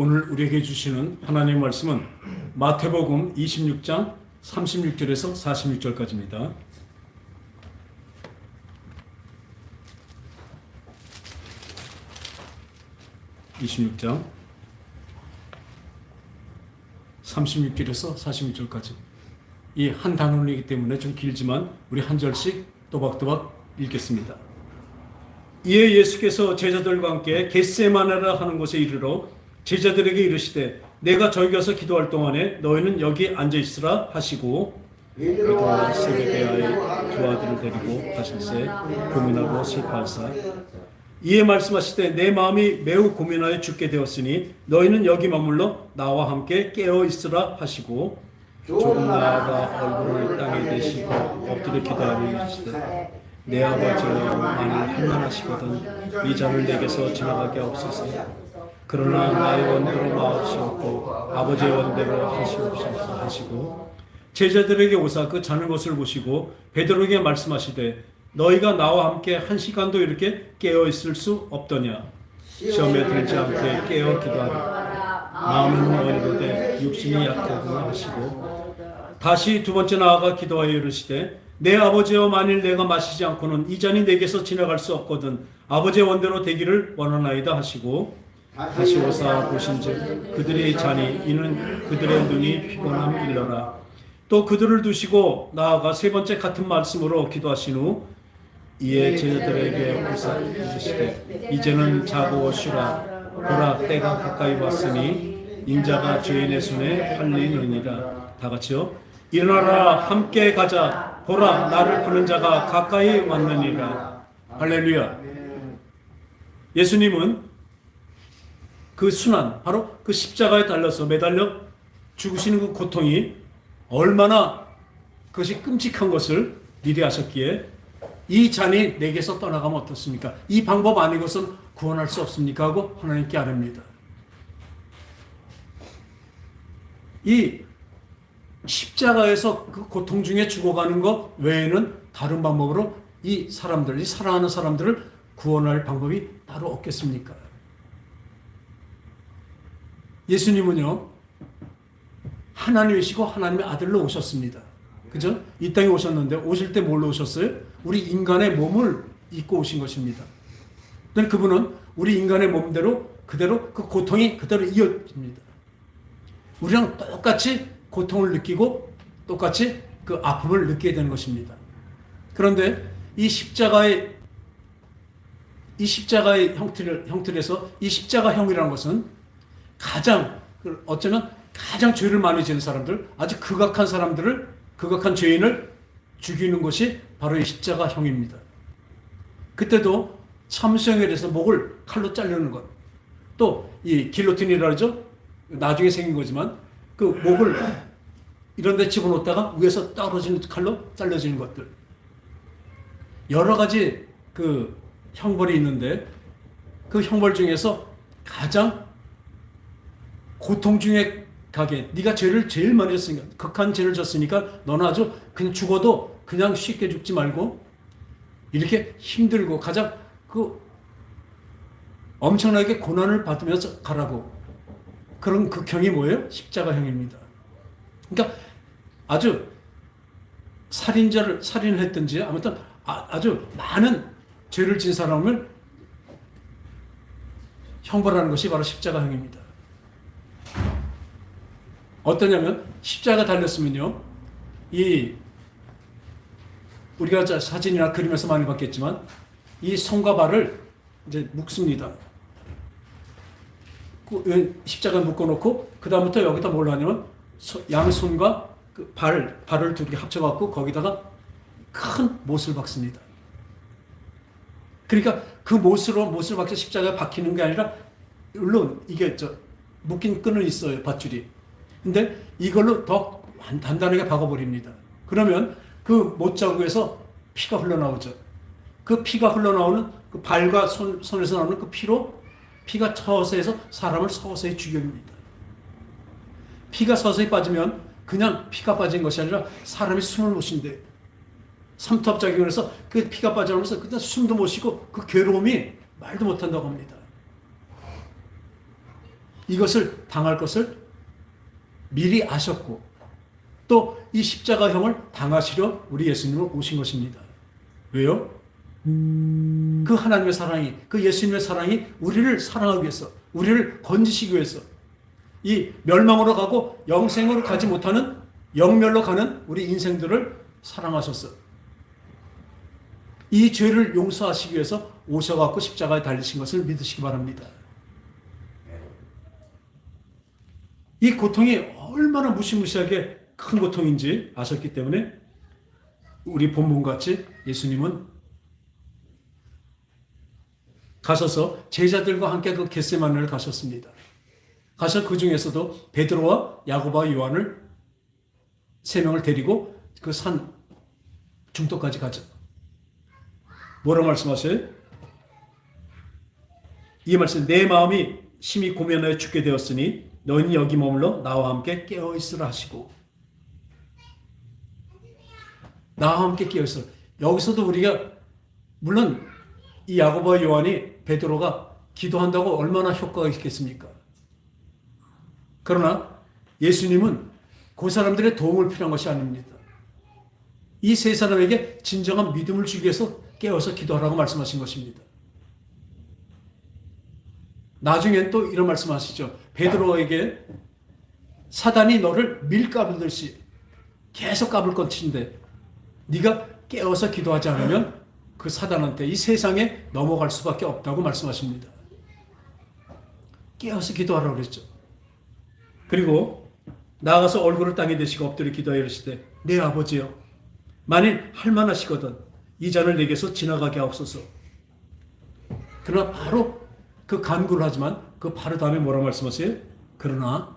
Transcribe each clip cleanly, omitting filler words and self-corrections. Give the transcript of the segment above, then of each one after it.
오늘 우리에게 주시는 하나님의 말씀은 마태복음 26장 36절에서 46절까지입니다. (26장) 36절에서 46절까지 이 한 단원이기 때문에 좀 길지만 우리 한 절씩 또박또박 읽겠습니다. 이에 예수께서 제자들과 함께 겟세마네라 하는 곳에 이르러 제자들에게 이르시되 내가 저기 가서 기도할 동안에 너희는 여기 앉아 있으라 하시고 그가 세베대아의 두 아들을 데리고 가실새 고민하고 슬퍼하사 이에 말씀하시되 내 마음이 매우 고민하여 죽게 되었으니 너희는 여기 머물러 나와 함께 깨어 있으라 하시고 조금 나아가 얼굴을 땅에 대시고 엎드려 기도하여 이르시되 내 아버지여 만일 할만하시거든 이 잔을 내게서 지나가게 하옵소서. 그러나 나의 원대로 마옵시옵고 아버지의 원대로 하시옵소서 하시고 제자들에게 오사 그 자는 것을 보시고 베드로에게 말씀하시되 너희가 나와 함께 한 시간도 이렇게 깨어 있을 수 없더냐. 시험에 들지 않게 깨어 기도하라. 마음은 원이로되 육신이 약하구나 하시고 다시 두 번째 나아가 기도하여 이르시되 내 아버지여 만일 내가 마시지 않고는 이 잔이 내게서 지나갈 수 없거든 아버지의 원대로 되기를 원하나이다 하시고 다시 오사 보신즉 그들의 잔이 이는 그들의 눈이 피곤함 일러라. 또 그들을 두시고 나아가 세 번째 같은 말씀으로 기도하신 후 이에 제자들에게 오사 이르시되 이제는 자고 쉬라. 보라 때가 가까이 왔으니 인자가 죄인의 손에 팔리느니라. 다 같이요. 일어나라 함께 가자. 보라 나를 부르는 자가 가까이 왔느니라. 할렐루야. 예수님은 그 순환, 바로 그 십자가에 달려서 매달려 죽으시는 그 고통이 얼마나 그것이 끔찍한 것을 미리 하셨기에 이 잔이 내게서 떠나가면 어떻습니까? 이 방법 아니고선 구원할 수 없습니까? 하고 하나님께 아뢰입니다. 이 십자가에서 그 고통 중에 죽어가는 것 외에는 다른 방법으로 이 사람들, 이 사랑하는 사람들을 구원할 방법이 따로 없겠습니까? 예수님은요, 하나님이시고 하나님의 아들로 오셨습니다. 그죠? 이 땅에 오셨는데 오실 때 뭘로 오셨어요? 우리 인간의 몸을 입고 오신 것입니다. 그런데 그분은 우리 인간의 몸대로 그대로 그 고통이 그대로 이어집니다. 우리랑 똑같이 고통을 느끼고 똑같이 그 아픔을 느끼게 되는 것입니다. 그런데 이 십자가의 형틀에서 이 십자가형이라는 것은 가장 어쩌면 가장 죄를 많이 지은 사람들, 아주 극악한 사람들을, 극악한 죄인을 죽이는 것이 바로 이 십자가형입니다. 그때도 참수형에 대해서 목을 칼로 자르는 것, 또 이 길로틴이라 그러죠. 나중에 생긴 거지만 그 목을 이런 데 집어넣다가 위에서 떨어지는 칼로 잘라지는 것들, 여러 가지 그 형벌이 있는데 그 형벌 중에서 가장 고통 중에 가게, 네가 죄를 제일 많이 졌으니까, 극한 죄를 졌으니까 너는 아주 그냥 죽어도 그냥 쉽게 죽지 말고 이렇게 힘들고 가장 그 엄청나게 고난을 받으면서 가라고. 그런 극형이 뭐예요? 십자가형입니다. 그러니까 아주 살인을 했든지 아무튼 아주 많은 죄를 진 사람을 형벌하는 것이 바로 십자가형입니다. 어떠냐면 십자가 달렸으면요, 이 우리가 사진이나 그림에서 많이 봤겠지만 이 손과 발을 이제 묶습니다. 십자가 묶어놓고 그 다음부터 여기다 뭘 하냐면 양손과 그 발을 두 개 합쳐갖고 거기다가 큰 못을 박습니다. 그러니까 그 못을 박혀 십자가에 박히는 게 아니라, 물론 이게 묶인 끈은 있어요, 밧줄이. 근데 이걸로 더 단단하게 박아버립니다. 그러면 그 못자국에서 피가 흘러나오죠. 그 피가 흘러나오는 그 발과 손에서 나오는 그 피가 서서히 사람을 서서히 죽여줍니다. 피가 서서히 빠지면 그냥 피가 빠진 것이 아니라 사람이 숨을 못 쉰대요. 삼투압작용을 해서 그 피가 빠져나오면서 그냥 숨도 못 쉬고 그 괴로움이 말도 못한다고 합니다. 이것을 당할 것을 미리 아셨고 또 이 십자가형을 당하시려 우리 예수님은 오신 것입니다. 왜요? 그 하나님의 사랑이, 그 예수님의 사랑이 우리를 사랑하기 위해서, 우리를 건지시기 위해서 이 멸망으로 가고 영생으로 가지 못하는 영멸로 가는 우리 인생들을 사랑하셨어. 이 죄를 용서하시기 위해서 오셔갖고 십자가에 달리신 것을 믿으시기 바랍니다. 이 고통이 얼마나 무시무시하게 큰 고통인지 아셨기 때문에 우리 본문같이 예수님은 가셔서 제자들과 함께 그 겟세마네를 가셨습니다. 가서 그 중에서도 베드로와 야고보와 요한을 세 명을 데리고 그 산 중턱까지 가죠. 뭐라고 말씀하세요? 이 말씀, 내 마음이 심히 고면하여 죽게 되었으니 너희는 여기 머물러 나와 함께 깨어 있으라 하시고, 나와 함께 깨어 있으라. 여기서도 우리가 물론 이 야고보와 요한이 베드로가 기도한다고 얼마나 효과가 있겠습니까? 그러나 예수님은 그 사람들의 도움을 필요한 것이 아닙니다. 이 세 사람에게 진정한 믿음을 주기 위해서 깨어서 기도하라고 말씀하신 것입니다. 나중엔 또 이런 말씀하시죠. 베드로에게 사단이 너를 밀가불듯이 계속 까불 것인데 네가 깨어서 기도하지 않으면 그 사단한테 이 세상에 넘어갈 수밖에 없다고 말씀하십니다. 깨어서 기도하라고 그랬죠. 그리고 나아가서 얼굴을 땅에 대시고 엎드려 기도하여 이르시되 내 아버지여, 만일 할만하시거든 이 잔을 내게서 지나가게 하옵소서. 그러나 바로 그 간구를 하지만 그 바로 다음에 뭐라고 말씀하세요? 그러나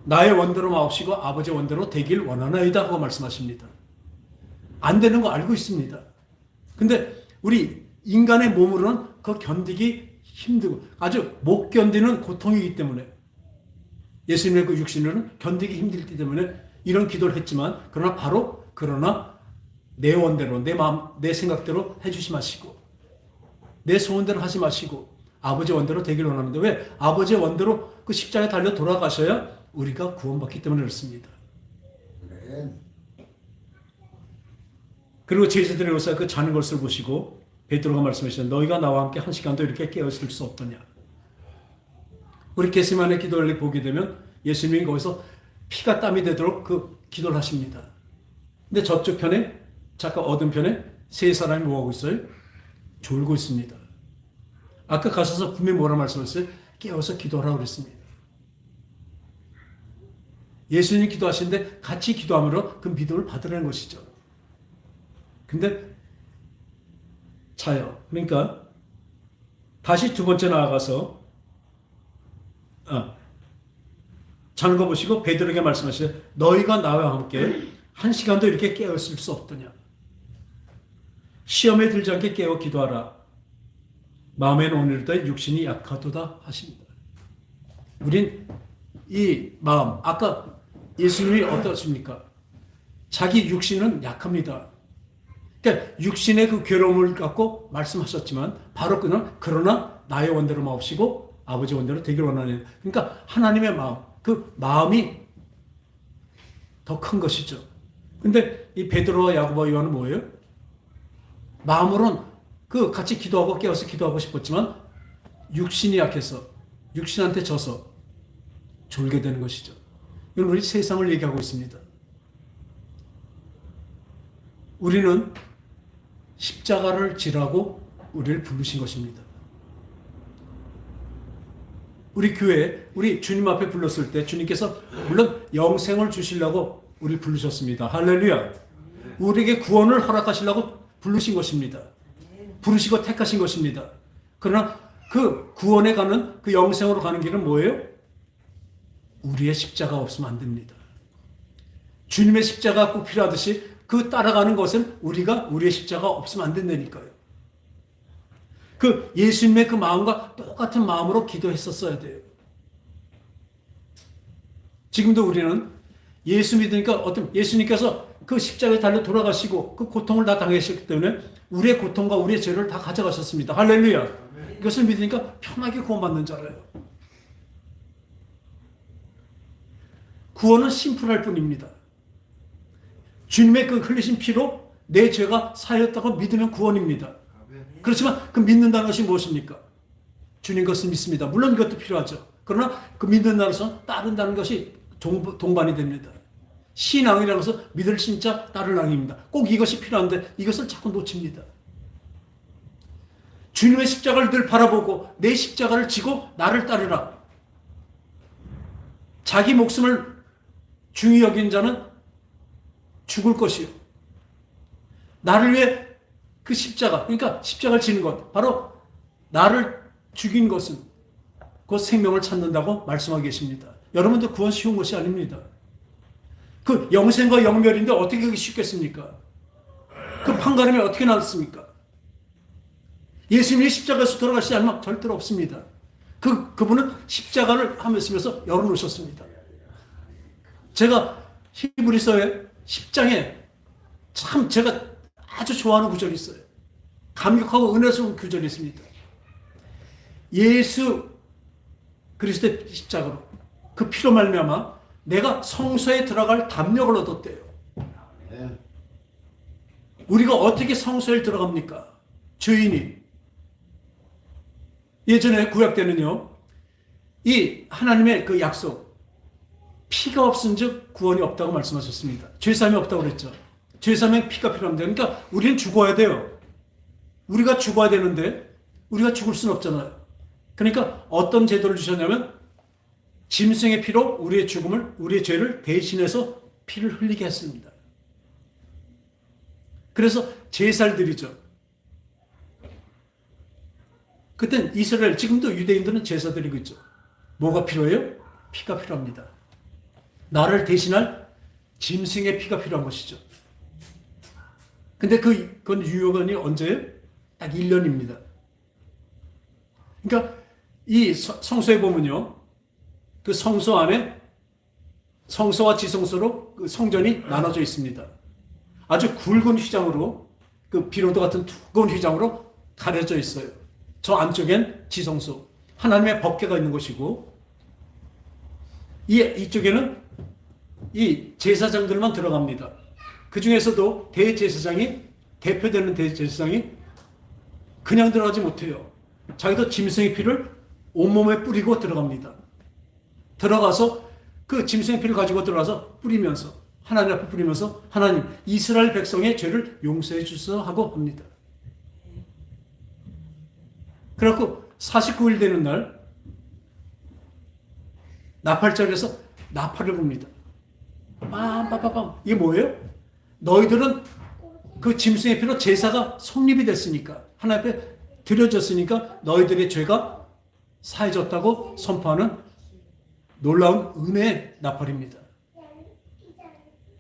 나의 원대로 마옵시고 아버지의 원대로 되길 원하나이다 하고 말씀하십니다. 안 되는 거 알고 있습니다. 근데 우리 인간의 몸으로는 그 견디기 힘들고 아주 못 견디는 고통이기 때문에 예수님의 그 육신으로는 견디기 힘들기 때문에 이런 기도를 했지만 그러나 내 원대로, 내 마음, 내 생각대로 해주시 마시고 내 소원대로 하지 마시고 아버지의 원대로 되길 원합니다. 왜? 아버지의 원대로 그 십자가에 달려 돌아가셔야 우리가 구원받기 때문에 그렇습니다. 그리고 제자들이 오셔서 그 자는 것을 보시고 베드로가 말씀하시죠. 너희가 나와 함께 한 시간도 이렇게 깨어있을 수 없더냐. 우리 겟세마네 기도를 보게 되면 예수님이 거기서 피가 땀이 되도록 그 기도를 하십니다. 근데 저쪽 편에, 잠깐 어둔편에 세 사람이 뭐하고 있어요? 졸고 있습니다. 아까 가셔서 분명히 뭐라 말씀하셨어요? 깨어서 기도하라고 그랬습니다. 예수님이 기도하시는데 같이 기도함으로 그 믿음을 받으라는 것이죠. 근데 자요. 그러니까 다시 두 번째 나아가서 자는 거 보시고 베드로에게 말씀하시죠. 너희가 나와 함께 한 시간도 이렇게 깨어있을 수 없더냐. 시험에 들지 않게 깨어 기도하라. 마음에는 오늘도 육신이 약하도다 하십니다. 우린 이 마음, 아까 예수님이 어떻습니까? 자기 육신은 약합니다. 그러니까 육신의 그 괴로움을 갖고 말씀하셨지만 바로 그러나 나의 원대로 마옵시고 아버지 원대로 되길 원하는, 그러니까 하나님의 마음, 그 마음이 더 큰 것이죠. 근데 이 베드로와 야고보와 요한은 뭐예요? 마음으로는 그 같이 기도하고 깨어서 기도하고 싶었지만 육신이 약해서 육신한테 져서 졸게 되는 것이죠. 이건 우리 세상을 얘기하고 있습니다. 우리는 십자가를 지라고 우리를 부르신 것입니다. 우리 교회에 우리 주님 앞에 불렀을 때 주님께서 물론 영생을 주시려고 우리를 부르셨습니다. 할렐루야. 우리에게 구원을 허락하시려고 부르신 것입니다. 부르시고 택하신 것입니다. 그러나 그 구원에 가는 그 영생으로 가는 길은 뭐예요? 우리의 십자가 없으면 안 됩니다. 주님의 십자가 꼭 필요하듯이 그 따라가는 것은 우리가 우리의 십자가 없으면 안 된다니까요. 그 예수님의 그 마음과 똑같은 마음으로 기도했었어야 돼요. 지금도 우리는 예수 믿으니까 예수님께서 그 십자가에 달려 돌아가시고 그 고통을 다 당하셨기 때문에 우리의 고통과 우리의 죄를 다 가져가셨습니다. 할렐루야. 이것을 믿으니까 편하게 구원받는 자라요. 구원은 심플할 뿐입니다. 주님의 그 흘리신 피로 내 죄가 사하였다고 믿으면 구원입니다. 그렇지만 그 믿는다는 것이 무엇입니까? 주님 것을 믿습니다. 물론 이것도 필요하죠. 그러나 그 믿는다는 것은 따른다는 것이 동반이 됩니다. 신앙이라는 것은 믿을 신자 따를 앙입니다. 꼭 이것이 필요한데 이것을 자꾸 놓칩니다. 주님의 십자가를 늘 바라보고 내 십자가를 지고 나를 따르라. 자기 목숨을 중히 여긴 자는 죽을 것이요. 나를 위해 그 십자가, 그러니까 십자가를 지는 것, 바로 나를 죽인 것은 곧 생명을 찾는다고 말씀하고 계십니다. 여러분들 구원 쉬운 것이 아닙니다. 그 영생과 영멸인데 어떻게 그게 쉽겠습니까? 그 판가름이 어떻게 나왔습니까? 예수님이 십자가에서 돌아가시지 않으면 절대로 없습니다. 그분은 십자가를 하면서 열어놓으셨습니다. 제가 히브리서의 10장에 참 제가 아주 좋아하는 구절이 있어요. 감격하고 은혜스러운 구절이 있습니다. 예수 그리스도의 십자가로 그 피로 말미암아 내가 성소에 들어갈 담력을 얻었대요. 우리가 어떻게 성소에 들어갑니까? 죄인이. 예전에 구약 때는요, 이 하나님의 그 약속, 피가 없은즉 구원이 없다고 말씀하셨습니다. 죄사함이 없다고 그랬죠. 죄사함에 피가 필요합니다. 그러니까 우리는 죽어야 돼요. 우리가 죽어야 되는데 우리가 죽을 수는 없잖아요. 그러니까 어떤 제도를 주셨냐면 짐승의 피로 우리의 죽음을, 우리의 죄를 대신해서 피를 흘리게 했습니다. 그래서 제사를 드리죠. 그땐 이스라엘, 지금도 유대인들은 제사 드리고 있죠. 뭐가 필요해요? 피가 필요합니다. 나를 대신할 짐승의 피가 필요한 것이죠. 근데 그건 유효기간이 언제예요? 딱 1년입니다. 그러니까 이 성소에 보면요, 그 성소 안에 성소와 지성소로 그 성전이 나눠져 있습니다. 아주 굵은 휘장으로, 그 비로도 같은 두꺼운 휘장으로 가려져 있어요. 저 안쪽엔 지성소, 하나님의 법궤가 있는 곳이고, 이쪽에는 이 제사장들만 들어갑니다. 그 중에서도 대제사장이, 대표되는 대제사장이 그냥 들어가지 못해요. 자기도 짐승의 피를 온몸에 뿌리고 들어갑니다. 들어가서 그 짐승의 피를 가지고 들어가서 뿌리면서, 하나님 앞에 뿌리면서, 하나님, 이스라엘 백성의 죄를 용서해 주소서 하고 합니다. 그래갖고 49일 되는 날 나팔자리에서 나팔을 붑니다. 빰빰빰빰. 이게 뭐예요? 너희들은 그 짐승의 피로 제사가 성립이 됐으니까, 하나님 앞에 드려졌으니까 너희들의 죄가 사해졌다고 선포하는 놀라운 은혜의 나팔입니다.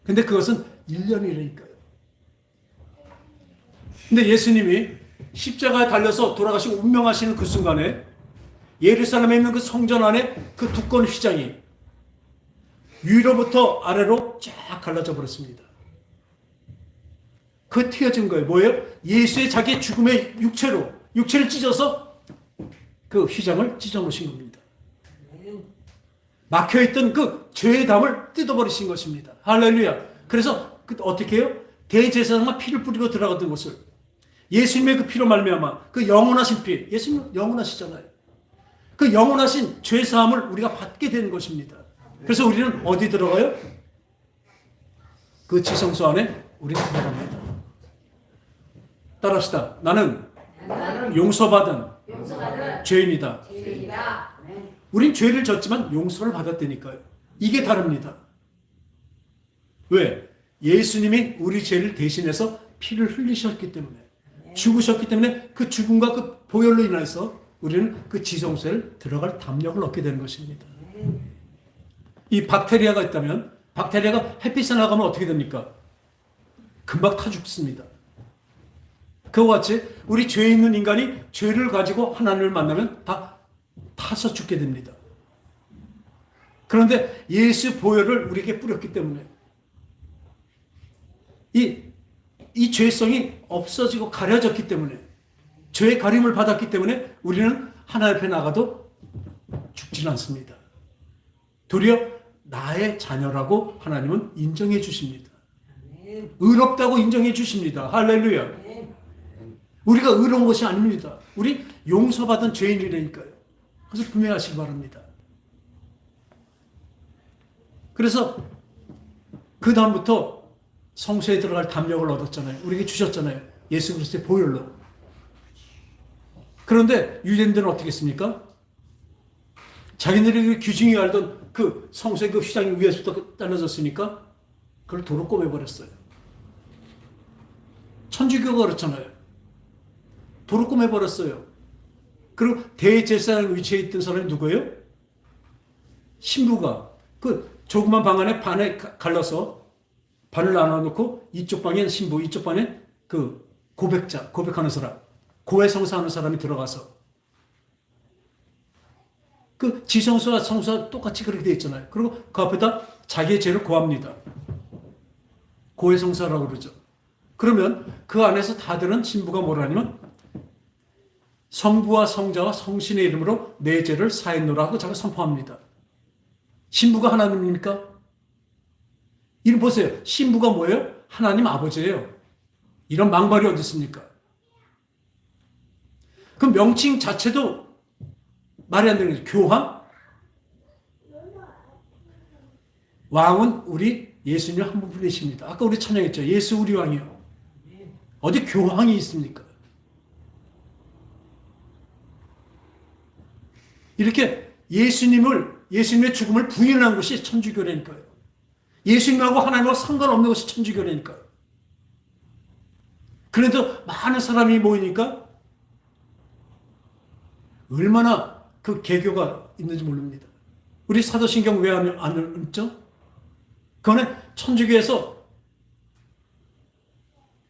근데 그것은 1년이라니까요. 근데 예수님이 십자가에 달려서 돌아가시고 운명하시는 그 순간에 예루살렘에 있는 그 성전 안에 그 두꺼운 휘장이 위로부터 아래로 쫙 갈라져 버렸습니다. 그 튀어진 거예요. 뭐예요? 예수의 자기 죽음의 육체를 찢어서 그 휘장을 찢어 놓으신 겁니다. 막혀있던 그 죄의 담을 뜯어버리신 것입니다. 할렐루야. 그래서 어떻게 해요? 대제사장만 피를 뿌리고 들어갔던 곳을 예수님의 그 피로 말미암아 그 영원하신 피, 예수님 영원하시잖아요. 그 영원하신 죄사함을 우리가 받게 되는 것입니다. 그래서 우리는 어디 들어가요? 그 지성소 안에 우리가 들어갑니다. 따라합시다. 나는 용서받은 죄인이다. 우린 죄를 졌지만 용서를 받았다니까요. 이게 다릅니다. 왜? 예수님이 우리 죄를 대신해서 피를 흘리셨기 때문에, 죽으셨기 때문에 그 죽음과 그 보혈로 인해서 우리는 그 지성소에 들어갈 담력을 얻게 되는 것입니다. 이 박테리아가 있다면, 박테리아가 햇빛에 나가면 어떻게 됩니까? 금방 타 죽습니다. 그와 같이 우리 죄 있는 인간이 죄를 가지고 하나님을 만나면 다 타서 죽게 됩니다. 그런데 예수 보혈을 우리에게 뿌렸기 때문에 이 죄성이 없어지고 가려졌기 때문에, 죄의 가림을 받았기 때문에 우리는 하나님 앞에 나가도 죽지는 않습니다. 도리어 나의 자녀라고 하나님은 인정해 주십니다. 의롭다고 인정해 주십니다. 할렐루야. 우리가 의로운 것이 아닙니다. 우리 용서받은 죄인이라니까요. 그래서 분명하시기 바랍니다. 그래서 그 다음부터 성소에 들어갈 담력을 얻었잖아요. 우리에게 주셨잖아요. 예수 그리스도의 보혈로. 그런데 유대인들은 어떻게 했습니까? 자기들이 귀중히 알던 그 성소의 그 휘장이 위에서부터 떨어졌으니까 그걸 도로 꼬매버렸어요. 천주교가 그렇잖아요. 도로 꼬매버렸어요. 그리고 대제사장 위치에 있던 사람이 누구예요? 신부가 그 조그만 방 안에 반에 갈라서 반을 나눠놓고 이쪽 방엔 신부, 이쪽 방엔 그 고백자, 고백하는 사람, 고해성사하는 사람이 들어가서 그 지성소와 성소와 똑같이 그렇게 되어 있잖아요. 그리고 그 앞에다 자기의 죄를 고합니다. 고해성사라고 그러죠. 그러면 그 안에서 다들은 신부가 뭐라냐면 성부와 성자와 성신의 이름으로 내 죄를 사했노라 하고 자꾸 선포합니다. 신부가 하나님입니까? 이름 보세요. 신부가 뭐예요? 하나님 아버지예요. 이런 망발이 어디 있습니까? 그 명칭 자체도 말이 안 되는 거죠. 교황? 왕은 우리 예수님 한 분이십니다. 아까 우리 찬양했죠. 예수 우리 왕이요. 어디 교황이 있습니까? 이렇게 예수님의 죽음을 부인한 것이 천주교라니까요. 예수님하고 하나님하고 상관없는 것이 천주교라니까요. 그래도 많은 사람이 모이니까 얼마나 그 개교가 있는지 모릅니다. 우리 사도신경 왜 안 읽죠? 그거는 천주교에서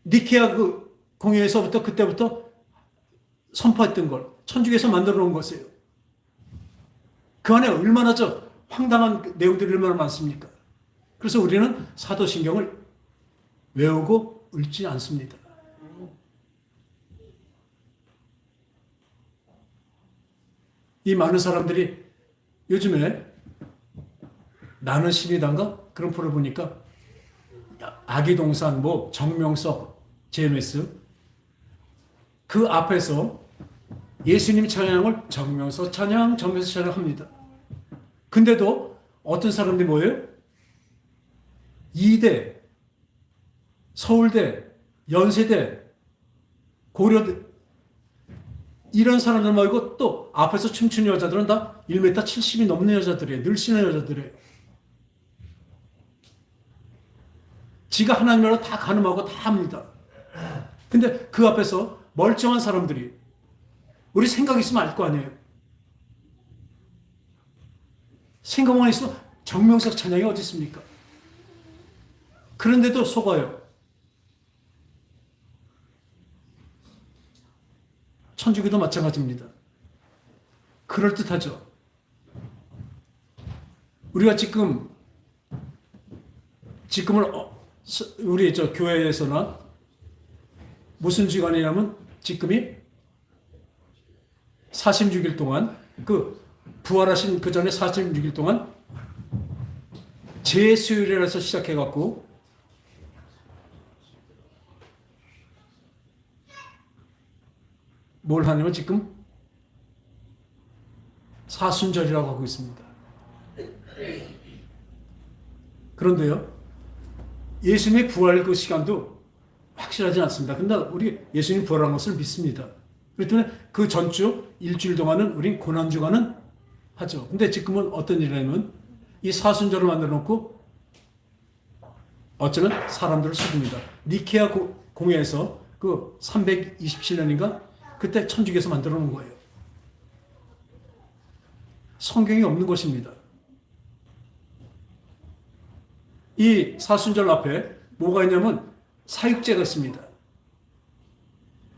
니케아 그 공회에서부터 그때부터 선포했던 걸 천주교에서 만들어 놓은 것이에요. 그 안에 얼마나 황당한 내용들이 얼마나 많습니까? 그래서 우리는 사도신경을 외우고 읽지 않습니다. 이 많은 사람들이 요즘에 나는 신이단가? 그런 프로 보니까 아기동산 정명석 JMS 그 앞에서 예수님 찬양을 정명석 찬양 합니다. 근데도 어떤 사람들이 뭐예요? 이대, 서울대, 연세대, 고려대 이런 사람들 말고 또 앞에서 춤추는 여자들은 다 1m 70이 넘는 여자들이에요. 늘씬한 여자들이에요. 지가 하나님으로 다 가늠하고 다 합니다. 근데 그 앞에서 멀쩡한 사람들이 우리 생각 있으면 알 거 아니에요. 생각만 있으면 정명석 찬양이 어디 있습니까? 그런데도 속아요. 천주교도 마찬가지입니다. 그럴듯하죠. 우리가 지금을 우리 교회에서나 무슨 주간이냐면 지금이 46일 동안 부활하신 그 전에 46일 동안 제수일이라서 시작해갖고 뭘 하냐면 지금 사순절이라고 하고 있습니다. 그런데요, 예수님의 부활 그 시간도 확실하지 않습니다. 근데 우리 예수님 부활한 것을 믿습니다. 그렇기 때문에 그 전주 일주일 동안은 우린 고난주간은 하죠. 근데 지금은 어떤 일이냐면 이 사순절을 만들어 놓고 어쩌면 사람들을 속입니다. 니케아 공회에서 그 327년인가 그때 천주교에서 만들어 놓은 거예요. 성경이 없는 것입니다. 이 사순절 앞에 뭐가 있냐면 사육제가 있습니다.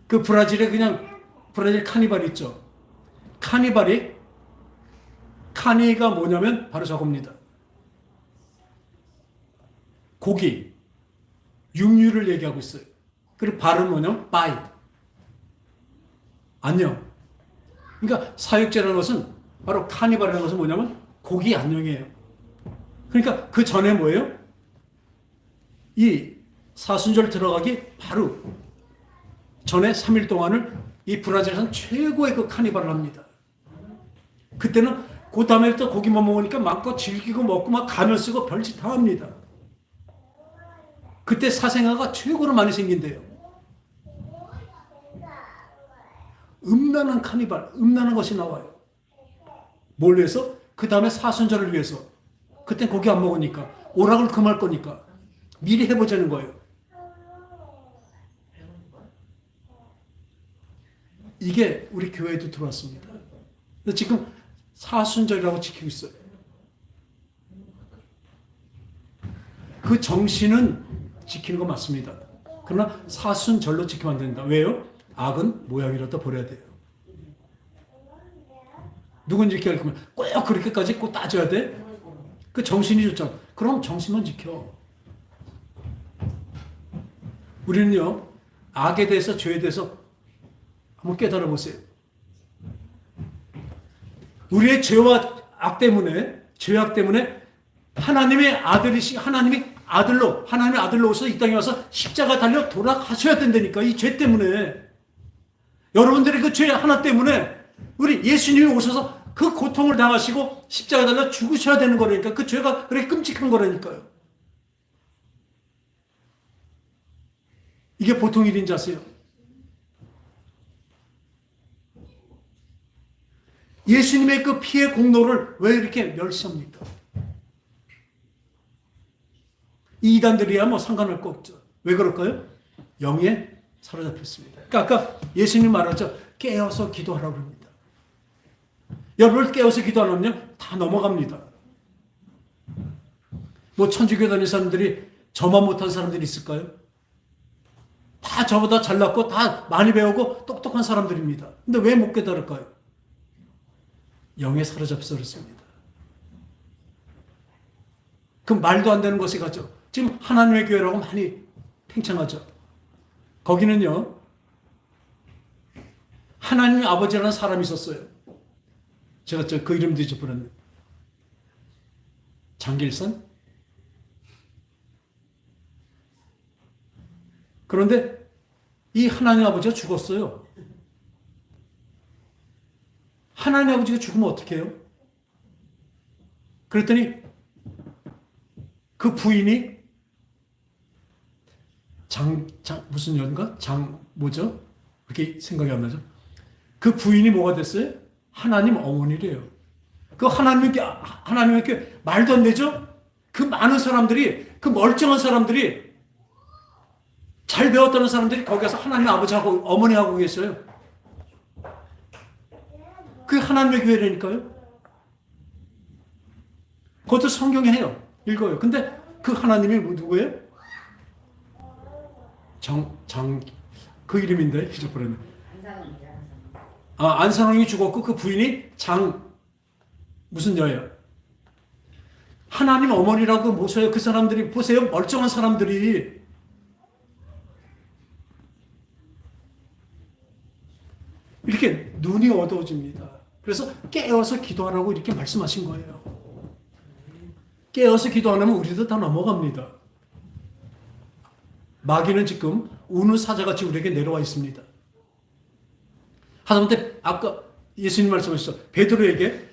그 브라질 카니발 있죠. 카니가 뭐냐면 바로 저겁니다. 고기, 육류를 얘기하고 있어요. 그리고 발은 뭐냐면 바이. 안녕. 그러니까 사육제라는 것은 바로 카니발이라는 것은 뭐냐면 고기 안녕이에요. 그러니까 그 전에 뭐예요? 이 사순절 들어가기 바로 전에 3일 동안을 이 브라질에서는 최고의 그 카니발을 합니다. 그때는 그 다음에부터 고기만 먹으니까 마음껏 즐기고 먹고 막 가면 쓰고 별짓 다 합니다. 그때 사생아가 최고로 많이 생긴대요. 음란한 카니발, 음란한 것이 나와요. 뭘 위해서? 그 다음에 사순절을 위해서. 그땐 고기 안 먹으니까. 오락을 금할 거니까. 미리 해보자는 거예요. 이게 우리 교회에도 들어왔습니다. 지금 사순절이라고 지키고 있어요. 그 정신은 지키는 거 맞습니다. 그러나 사순절로 지키면 안 된다. 왜요? 악은 모양이라도 버려야 돼요. 누군 지켜야 할 거면 꼭 그렇게까지 꼭 따져야 돼? 그 정신이 좋잖아. 그럼 정신만 지켜. 우리는요, 악에 대해서, 죄에 대해서 한번 깨달아 보세요. 우리의 죄와 악 때문에, 죄악 때문에 하나님의 아들로 오셔서 이 땅에 와서 십자가 달려 돌아가셔야 된다니까. 이 죄 때문에. 여러분들의 그 죄 하나 때문에 우리 예수님이 오셔서 그 고통을 당하시고 십자가 달려 죽으셔야 되는 거라니까. 그 죄가 그렇게 끔찍한 거라니까요. 이게 보통 일인지 아세요? 예수님의 그 피의 공로를 왜 이렇게 멸시합니까? 이 이단들이야 뭐 상관할 거 없죠. 왜 그럴까요? 영에 사로잡혔습니다. 그러니까 아까 예수님 말하죠. 깨어서 기도하라고 합니다. 여러분을 깨어서 기도 안 하면요 다 넘어갑니다. 뭐 천주교 다니는 사람들이 저만 못한 사람들이 있을까요? 다 저보다 잘났고 다 많이 배우고 똑똑한 사람들입니다. 근데 왜 못 깨달을까요? 영에 사로잡혀서 그렇습니다. 그 말도 안 되는 것에 가죠. 지금 하나님의 교회라고 많이 팽창하죠. 거기는요, 하나님 아버지라는 사람이 있었어요. 제가 그 이름도 잊어버렸네. 장길선? 그런데 이 하나님 아버지가 죽었어요. 하나님 아버지가 죽으면 어떻게 해요? 그랬더니 그 부인이 무슨 연가? 뭐죠? 그렇게 생각이 안 나죠? 그 부인이 뭐가 됐어요? 하나님 어머니래요. 그 하나님께 말도 안 되죠? 그 많은 사람들이, 그 멀쩡한 사람들이, 잘 배웠다는 사람들이 거기 가서 하나님 아버지하고 어머니하고 계셔요. 그게 하나님의 교회라니까요. 그것도 성경에 해요. 읽어요. 근데 그 하나님이 누구예요? 그 이름인데, 잊어버렸네. 안산홍이 죽었고 그 부인이 무슨 여예요? 하나님 어머니라고 모셔요. 그 사람들이, 보세요. 멀쩡한 사람들이. 이렇게 눈이 어두워집니다. 그래서 깨어서 기도하라고 이렇게 말씀하신 거예요. 깨어서 기도 안 하면 우리도 다 넘어갑니다. 마귀는 지금 우는 사자같이 우리에게 내려와 있습니다. 하다못해 아까 예수님 말씀하셨죠. 베드로에게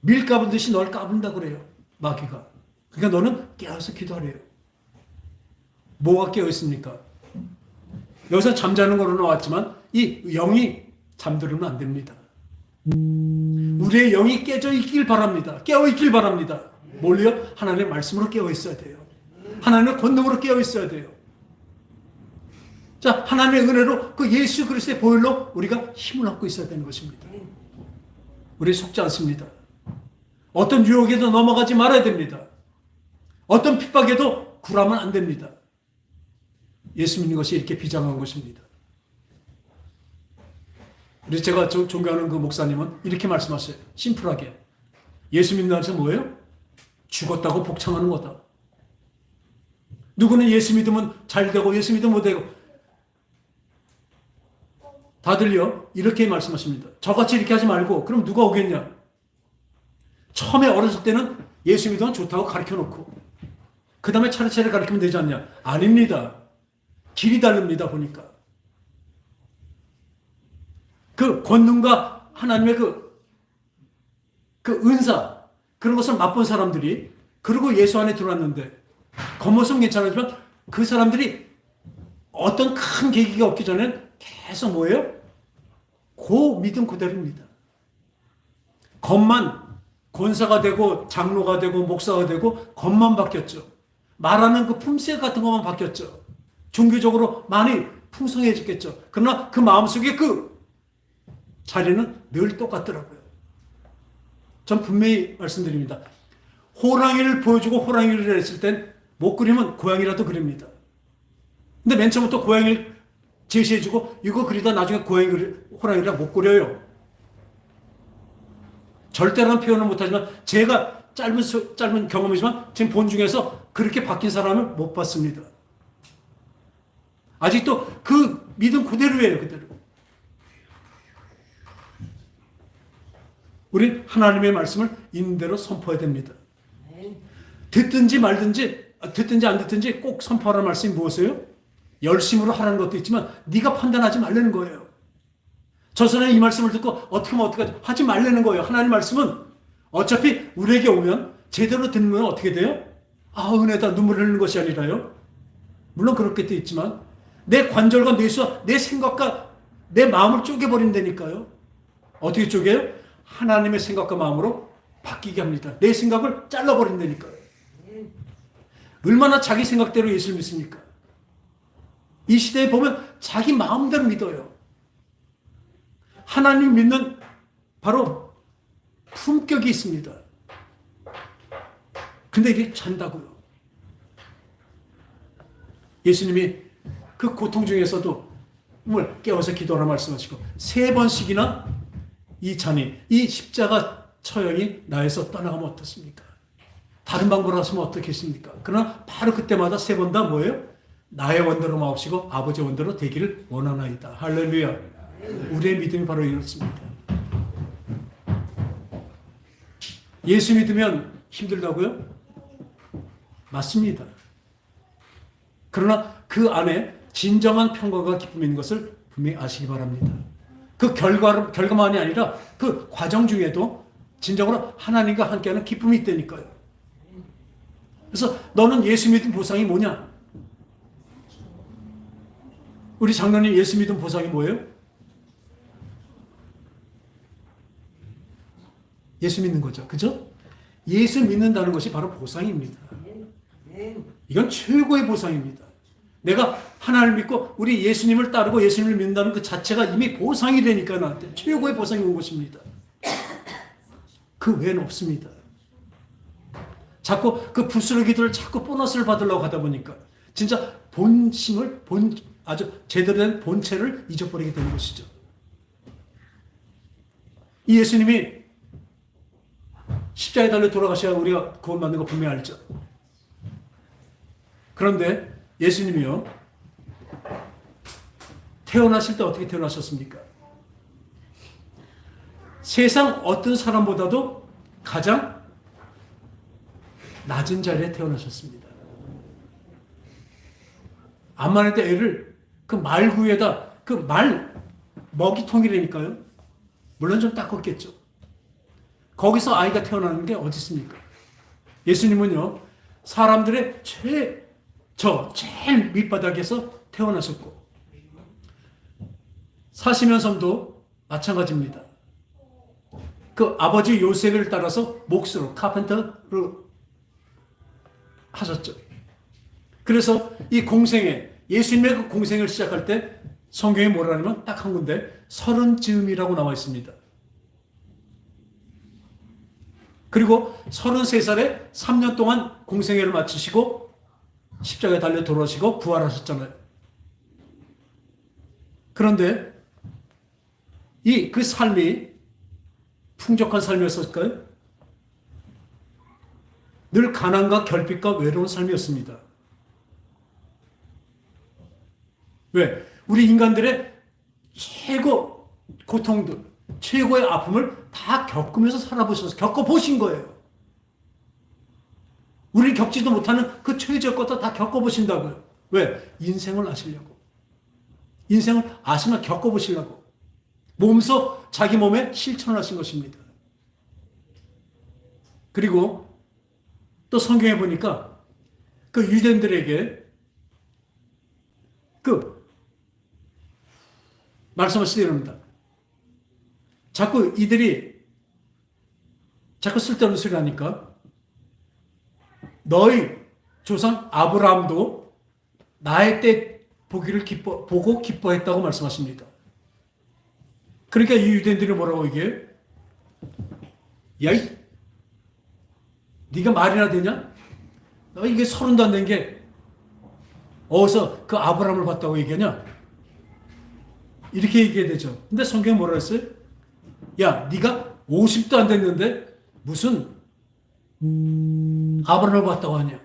밀 까불듯이 널 까분다 그래요. 마귀가. 그러니까 너는 깨어서 기도하래요. 뭐가 깨어 있습니까? 여기서 잠자는 거로 나왔지만 이 영이 잠들으면 안 됩니다. 우리의 영이 깨져 있길 바랍니다. 깨어 있길 바랍니다. 뭘요? 하나님의 말씀으로 깨어 있어야 돼요. 하나님의 권능으로 깨어 있어야 돼요. 자, 하나님의 은혜로 그 예수 그리스도의 보혈로 우리가 힘을 얻고 있어야 되는 것입니다. 우리 속지 않습니다. 어떤 유혹에도 넘어가지 말아야 됩니다. 어떤 핍박에도 굴하면 안 됩니다. 예수 믿는 것이 이렇게 비장한 것입니다. 그래서 제가 존경하는 그 목사님은 이렇게 말씀하셔요. 심플하게. 예수 믿는 자는 뭐예요? 죽었다고 복창하는 거다. 누구는 예수 믿으면 잘 되고 예수 믿으면 못 되고. 다들요 이렇게 말씀하십니다. 저같이 이렇게 하지 말고 그럼 누가 오겠냐? 처음에 어렸을 때는 예수 믿으면 좋다고 가르쳐 놓고 그 다음에 차례차례 가르치면 되지 않냐? 아닙니다. 길이 다릅니다. 보니까 그 권능과 하나님의 그 은사 그런 것을 맛본 사람들이 그리고 예수 안에 들어왔는데 겉모습은 괜찮았지만 그 사람들이 어떤 큰 계기가 없기 전에는 계속 뭐예요? 그 믿음 그대로입니다. 겉만 권사가 되고 장로가 되고 목사가 되고 겉만 바뀌었죠. 말하는 그 품새 같은 것만 바뀌었죠. 종교적으로 많이 풍성해졌겠죠. 그러나 그 마음속에 그 자리는 늘 똑같더라고요. 전 분명히 말씀드립니다. 호랑이를 보여주고 호랑이를 했을 땐 못 그리면 고양이라도 그립니다. 근데 맨 처음부터 고양이를 제시해주고 이거 그리다 나중에 호랑이라 못 그려요. 절대라는 표현은 못하지만 제가 짧은 경험이지만 지금 본 중에서 그렇게 바뀐 사람을 못 봤습니다. 아직도 그 믿음 그대로예요. 그대로. 우린 하나님의 말씀을 있는 대로 선포해야 됩니다. 듣든지 말든지 듣든지 안 듣든지 꼭 선포하라는 말씀이 무엇이에요? 열심으로 하라는 것도 있지만 네가 판단하지 말라는 거예요. 저 사람이 이 말씀을 듣고 어떻게 하면 어떻게 하지 말라는 거예요. 하나님 말씀은 어차피 우리에게 오면 제대로 듣는 어떻게 돼요? 은혜다 눈물 흘리는 것이 아니라요. 물론 그렇게 돼 있지만 내 관절과 뇌수와 내 생각과 내 마음을 쪼개버린다니까요. 어떻게 쪼개요? 하나님의 생각과 마음으로 바뀌게 합니다. 내 생각을 잘라버린다니까요. 얼마나 자기 생각대로 예수를 믿습니까? 이 시대에 보면 자기 마음대로 믿어요. 하나님 믿는 바로 품격이 있습니다. 근데 이게 잔다고요. 예수님이 그 고통 중에서도 깨워서 기도하라 말씀하시고 3번씩이나 이 잔이 이 십자가 처형이 나에서 떠나가면 어떻습니까? 다른 방법으로 하시면 어떻겠습니까? 그러나 바로 그때마다 3번 다 뭐예요? 나의 원대로 마옵시고 아버지의 원대로 되기를 원하나이다. 할렐루야. 우리의 믿음이 바로 이렇습니다. 예수 믿으면 힘들다고요? 맞습니다. 그러나 그 안에 진정한 평강과 기쁨이 있는 것을 분명히 아시기 바랍니다. 그 결과만이 아니라 그 과정 중에도 진정으로 하나님과 함께하는 기쁨이 있다니까요. 그래서 너는 예수 믿은 보상이 뭐냐? 우리 장로님 예수 믿은 보상이 뭐예요? 예수 믿는 거죠. 그죠? 예수 믿는다는 것이 바로 보상입니다. 이건 최고의 보상입니다. 내가 하나님을 믿고 우리 예수님을 따르고 예수님을 믿는다는 그 자체가 이미 보상이 되니까 나한테 최고의 보상이 온 것입니다. 그 외에는 없습니다. 자꾸 그 불순의 기도를 자꾸 보너스를 받으려고 하다 보니까 진짜 아주 제대로 된 본체를 잊어버리게 되는 것이죠. 이 예수님이 십자가에 달려 돌아가셔야 우리가 구원받는 거 분명히 알죠. 그런데 예수님이요, 태어나실 때 어떻게 태어나셨습니까? 세상 어떤 사람보다도 가장 낮은 자리에 태어나셨습니다. 암만할 때 애를 그 말구에다 그 말 먹이통이라니까요. 물론 좀 닦았겠죠. 거기서 아이가 태어나는 게 어디 있습니까? 예수님은요, 사람들의 제일 밑바닥에서 태어나셨고, 사시면서도 마찬가지입니다. 그 아버지 요셉을 따라서 몫으로, 카펜터로 하셨죠. 그래서 이 공생에, 예수님의 그 공생을 시작할 때 성경에 뭐라 하냐면 딱 한 군데 30즈음이라고 나와 있습니다. 그리고 33살에 3년 동안 공생애를 마치시고 십자가에 달려 돌아오시고 부활하셨잖아요. 그런데 그 삶이 풍족한 삶이었을까요? 늘 가난과 결핍과 외로운 삶이었습니다. 왜? 우리 인간들의 최고 고통들, 최고의 아픔을 다 겪으면서 겪어보신 거예요. 우리는 겪지도 못하는 그 최저의 것도 다 겪어보신다고요. 왜? 인생을 아시려고. 인생을 아시면 겪어보시려고. 몸소 자기 몸에 실천하신 것입니다. 그리고 또 성경에 보니까 그 유대인들에게 말씀하시되 자꾸 이들이 자꾸 쓸데없는 소리 하니까 너희 조상 아브라함도 나의 때 보기를 보고 기뻐했다고 말씀하십니다. 그러니까 이 유대인들이 뭐라고 얘기해? 야, 네가 말이나 되냐? 너 이게 30도 안 된 게 어디서 그 아브라함을 봤다고 얘기하냐? 이렇게 얘기해야 되죠. 근데 성경이 뭐라 했어요? 야, 네가 50도 안 됐는데 무슨 아브라함을 봤다고 하냐?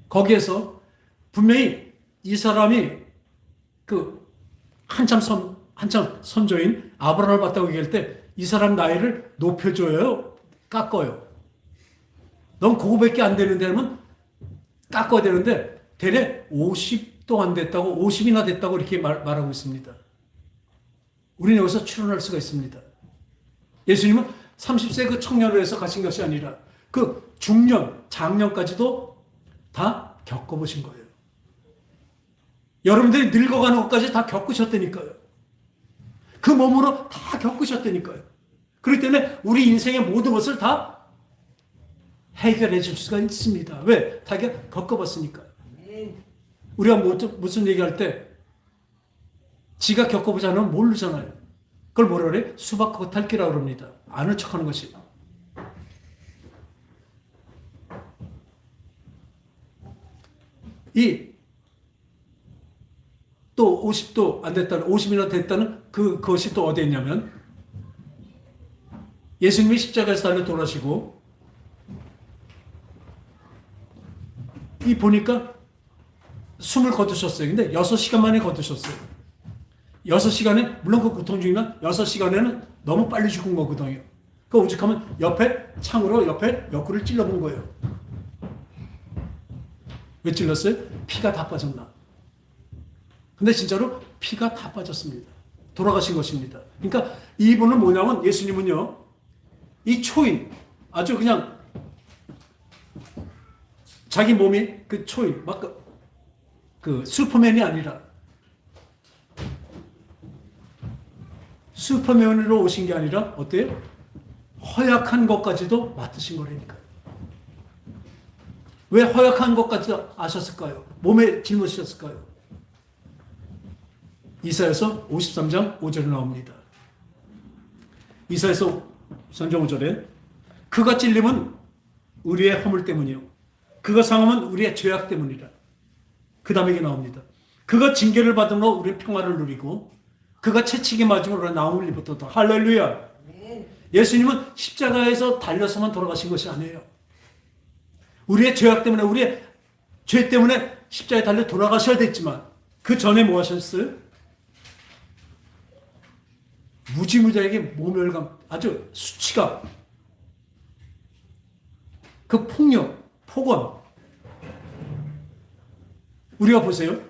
거기에서 분명히 이 사람이 그 한참 선조인 아브라함을 봤다고 얘기할 때 이 사람 나이를 높여줘요? 깎아요? 넌 그거밖에 안 되는데 하면 깎아야 되는데 대략 50도 안 됐다고 50이나 됐다고 이렇게 말하고 있습니다. 우리는 여기서 추론할 수가 있습니다. 예수님은 30세 그 청년으로 해서 가신 것이 아니라 그 중년, 장년까지도 다 겪어보신 거예요. 여러분들이 늙어가는 것까지 다 겪으셨다니까요. 그 몸으로 다 겪으셨다니까요. 그렇기 때문에 우리 인생의 모든 것을 다 해결해 줄 수가 있습니다. 왜? 다 겪어봤으니까요. 우리가 무슨 얘기할 때 지가 겪어보지 않으면 모르잖아요. 그걸 뭐라 그래? 수박 겉핥기라고 그럽니다. 아는 척하는 것이. 또 50도 안 됐다는, 50이나 됐다는 그것이 또 어디에 있냐면 예수님이 십자가에서 달려 돌아가시고 보니까 숨을 거두셨어요. 근데 6시간 만에 거두셨어요. 6시간에, 물론 그 고통 중이면 6시간에는 너무 빨리 죽은 거거든요. 그 오죽하면 창으로 옆에 옆구리를 찔러본 거예요. 왜 찔렀어요? 피가 다 빠졌나? 근데 진짜로 피가 다 빠졌습니다. 돌아가신 것입니다. 그러니까 이분은 뭐냐면 예수님은요, 이 초인, 아주 그냥 자기 몸이 그 초인, 막 그 슈퍼맨이 아니라 슈퍼맨으로 오신 게 아니라 어때요? 허약한 것까지도 맡으신 거라니까요. 왜 허약한 것까지 아셨을까요? 몸에 짊어지셨을까요? 이사야서 53장 5절에 나옵니다. 이사야서 53장 5절에 그가 찔림은 우리의 허물 때문이요 그가 상함은 우리의 죄악 때문이라. 그 다음에 이게 나옵니다. 그가 징계를 받음으로 우리의 평화를 누리고 그가 채찍에 맞음으로 나음을 입었도다. 할렐루야. 예수님은 십자가에서 달려서만 돌아가신 것이 아니에요. 우리의 죄악 때문에, 우리의 죄 때문에 십자가에 달려 돌아가셔야 됐지만 그 전에 뭐 하셨어요? 무지무지하게 모멸감, 아주 수치감, 그 폭력, 폭언. 우리가 보세요.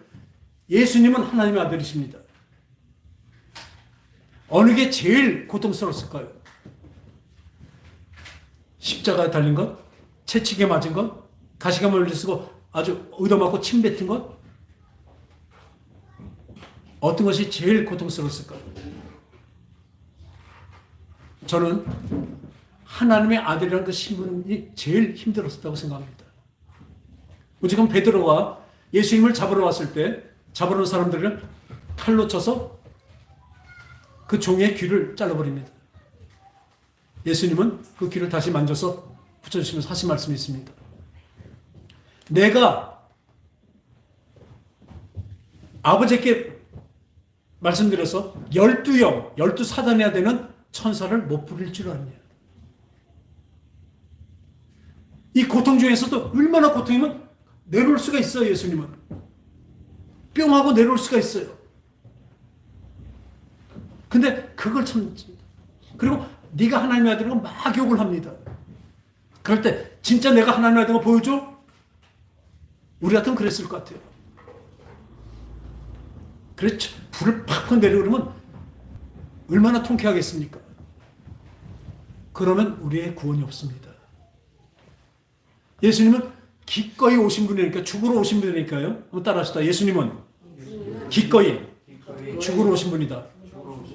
예수님은 하나님의 아들이십니다. 어느 게 제일 고통스러웠을까요? 십자가에 달린 것? 채찍에 맞은 것? 가시관을 쓰고 아주 얻어맞고 침 뱉은 것? 어떤 것이 제일 고통스러웠을까요? 저는 하나님의 아들이라는 그 신분이 제일 힘들었다고 생각합니다. 지금 베드로가 예수님을 잡으러 왔을 때 잡으러 온 사람들은 칼로 쳐서 그 종의 귀를 잘라버립니다. 예수님은 그 귀를 다시 만져서 붙여주시면서 하신 말씀이 있습니다. 내가 아버지께 말씀드려서 12영, 12사단해야 되는 천사를 못 부릴 줄 아냐. 이 고통 중에서도 얼마나 고통이면 내려올 수가 있어요. 예수님은 뿅 하고 내려올 수가 있어요. 근데 그걸 참습니다. 그리고 네가 하나님의 아들이라고 막 욕을 합니다. 그럴 때 진짜 내가 하나님을 된 거 보여줘? 우리 같으면 그랬을 것 같아요. 그래서 불을 팍팍 내리고 그러면 얼마나 통쾌하겠습니까? 그러면 우리의 구원이 없습니다. 예수님은 기꺼이 오신 분이니까, 죽으러 오신 분이니까요. 한번 따라합시다. 예수님은 기꺼이 죽으러 오신 분이다.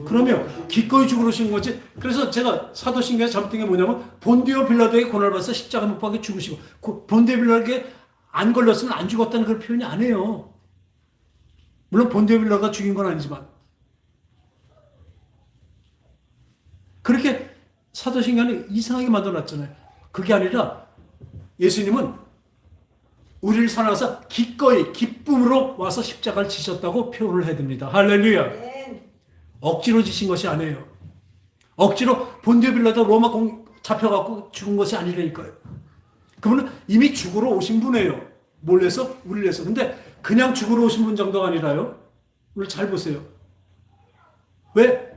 그러면 기꺼이 죽으러 오신 거지. 그래서 제가 사도신경에서 잘못된 게 뭐냐면 본디오 빌라도에게 고난을 받아서 십자가 못 박혀 죽으시고 본디오 빌라도에게 안 걸렸으면 안 죽었다는 그런 표현이 아니에요. 물론 본디오 빌라도가 죽인 건 아니지만 그렇게 사도신경을 이상하게 만들어놨잖아요. 그게 아니라 예수님은 우리를 사랑해서 기꺼이 기쁨으로 와서 십자가를 지셨다고 표현을 해야 됩니다. 할렐루야. 억지로 지신 것이 아니에요. 억지로 본디오 빌라도 로마 잡혀갖고 죽은 것이 아니라니까요. 그분은 이미 죽으러 오신 분이에요. 뭘 내서? 우리를 내서. 근데 그냥 죽으러 오신 분 정도가 아니라요. 오늘 잘 보세요. 왜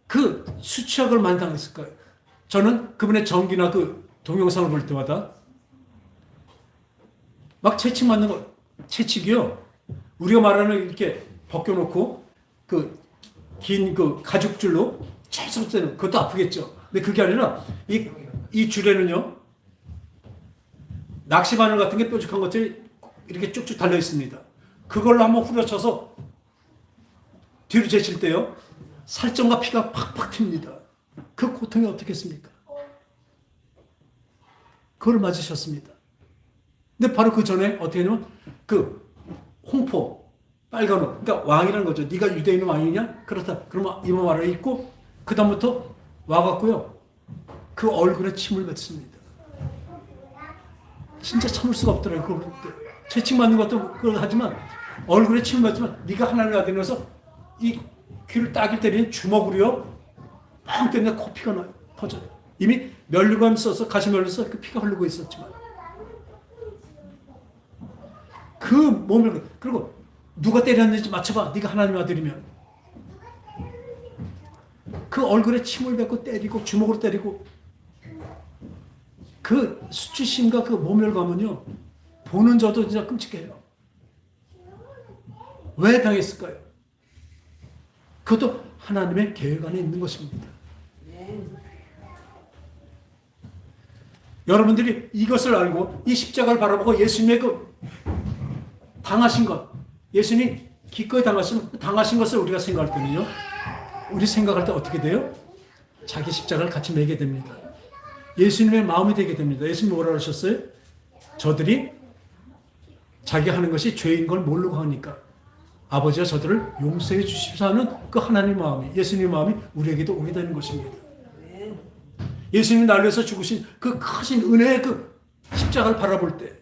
그 수치약을 많이 당했을까요? 저는 그분의 전기나 그 동영상을 볼 때마다 막 채찍 맞는 거, 채찍이요. 우리가 말하는 이렇게 벗겨놓고 긴 가죽줄로 계속 떼는 그것도 아프겠죠. 근데 그게 아니라 이 줄에는요 낚시 바늘 같은 게 뾰족한 것들이 이렇게 쭉쭉 달려 있습니다. 그걸로 한번 후려쳐서 뒤로 제칠 때요 살점과 피가 팍팍 튑니다. 그 고통이 어떻겠습니까? 그걸 맞으셨습니다. 근데 바로 그 전에 어떻게 하냐면 그 홍포 빨간 옷, 그러니까 왕이라는 거죠. 네가 유대인 왕이냐? 그렇다. 그러면 이모 말을 입고 그 다음부터 와갖고요 그 얼굴에 침을 뱉습니다. 진짜 참을 수가 없더라고요. 그걸 채찍 맞는 것도 그걸 하지만 얼굴에 침을 뱉으면 네가 하나님의 아들이라서 이 귀를 따길 때리는 주먹으로요 뻥 때리면 코피가 나요. 터져요. 이미 면류관 써서 가시면류 써서 그 피가 흐르고 있었지만 그 몸을 그리고 누가 때렸는지 맞춰봐. 네가 하나님의 아들이면 그 얼굴에 침을 뱉고 때리고 주먹으로 때리고 그 수치심과 그 모멸감은요 보는 저도 진짜 끔찍해요. 왜 당했을까요? 그것도 하나님의 계획 안에 있는 것입니다. 여러분들이 이것을 알고 이 십자가를 바라보고 예수님의 그 당하신 것, 예수님이 기꺼이 당하신 것을 우리가 생각할 때는요, 우리 생각할 때 어떻게 돼요? 자기 십자가를 같이 매게 됩니다. 예수님의 마음이 되게 됩니다. 예수님이 뭐라고 하셨어요? 저들이 자기 하는 것이 죄인 걸 모르고 하니까 아버지가 저들을 용서해 주십사 하는 그 하나님의 마음이, 예수님의 마음이 우리에게도 오게 되는 것입니다. 예수님이 날 위해서 죽으신 그 크신 은혜의 그 십자가를 바라볼 때,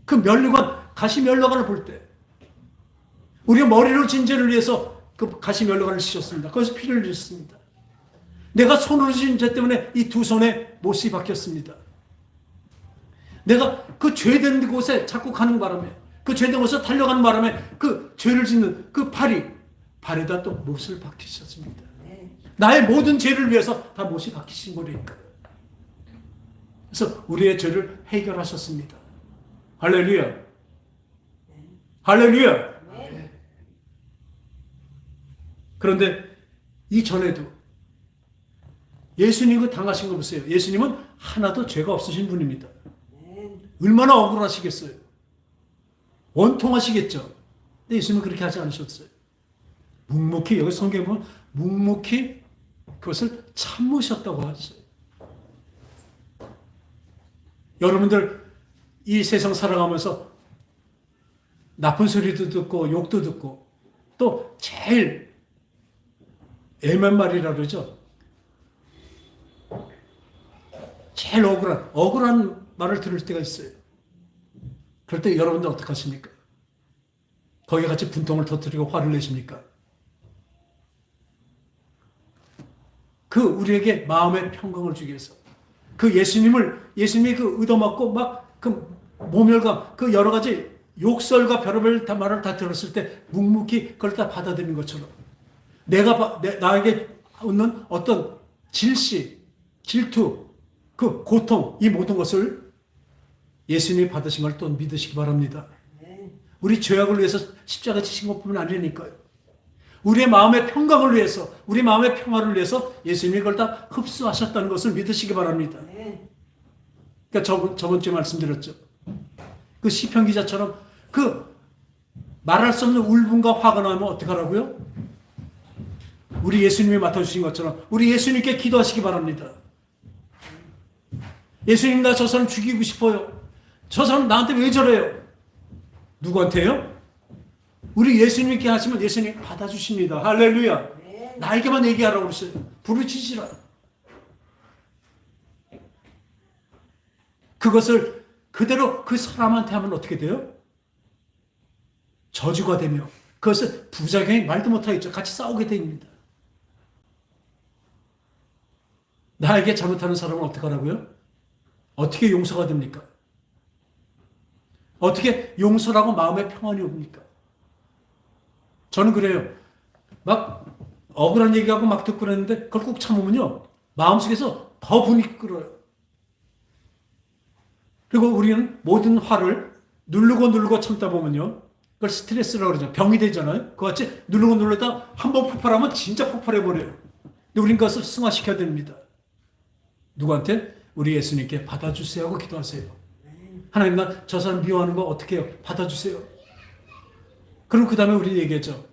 그 면류관, 가시 면류관을 볼 때, 우리가 머리로 진 죄를 위해서 그 가시 면류관을 씌셨습니다. 거기서 피를 흘렸습니다. 내가 손으로 진 죄 때문에 이 두 손에 못이 박혔습니다. 내가 그 죄된 곳에 자꾸 가는 바람에, 그 죄된 곳에 달려가는 바람에 그 죄를 짓는 그 발에다 또 못을 박히셨습니다. 나의 모든 죄를 위해서 다 못이 박히신 거니까. 그래서 우리의 죄를 해결하셨습니다. 할렐루야. 할렐루야. 그런데 이전에도 예수님 그 당하신 거 보세요. 예수님은 하나도 죄가 없으신 분입니다. 얼마나 억울하시겠어요. 원통하시겠죠. 근데 예수님은 그렇게 하지 않으셨어요. 묵묵히, 여기 성경에 보면 묵묵히 그것을 참으셨다고 하셨어요. 여러분들 이 세상 살아가면서 나쁜 소리도 듣고 욕도 듣고 또 제일 애만 말이라 그러죠. 제일 억울한 말을 들을 때가 있어요. 그럴 때 여러분들 어떻게 하십니까? 거기에 같이 분통을 터뜨리고 화를 내십니까? 그 우리에게 마음의 평강을 주기 위해서 그 예수님이 그 얻어맞고 막 그 모멸감, 그 여러 가지 욕설과 별의별 말을 다 들었을 때 묵묵히 그걸 다 받아들이는 것처럼 나에게 얻는 어떤 질시, 질투, 그 고통, 이 모든 것을 예수님이 받으신 걸 또 믿으시기 바랍니다. 우리 죄악을 위해서 십자가 지신 것뿐만 아니니까요. 우리의 마음의 평강을 위해서, 우리 마음의 평화를 위해서 예수님이 그걸 다 흡수하셨다는 것을 믿으시기 바랍니다. 그러니까 저번 주에 말씀드렸죠. 그 시편 기자처럼 그 말할 수 없는 울분과 화가 나면 어떡하라고요? 우리 예수님이 맡아주신 것처럼 우리 예수님께 기도하시기 바랍니다. 예수님, 나 저 사람 죽이고 싶어요. 저 사람 나한테 왜 저래요? 누구한테요? 우리 예수님께 하시면 예수님 받아주십니다. 할렐루야. 나에게만 얘기하라고 그러세요. 부르짖으라. 그것을 그대로 그 사람한테 하면 어떻게 돼요? 저주가 되며 그것을 부작용이 말도 못하겠죠. 같이 싸우게 됩니다. 나에게 잘못하는 사람은 어떻게 하라고요? 어떻게 용서가 됩니까? 어떻게 용서라고 마음의 평안이 옵니까? 저는 그래요. 막 억울한 얘기하고 막 듣고 그랬는데 그걸 꼭 참으면요. 마음속에서 더 분이 끓어요. 그리고 우리는 모든 화를 누르고 참다 보면요. 그걸 스트레스라고 그러죠. 병이 되잖아요. 그같이 누르고 눌렀다 한 번 폭발하면 진짜 폭발해버려요. 근데 우린 그것을 승화시켜야 됩니다. 누구한테? 우리 예수님께 받아주세요 하고 기도하세요. 하나님, 나 저 사람 미워하는 거 어떻게 해요? 받아주세요. 그럼 그 다음에 우리 얘기했죠.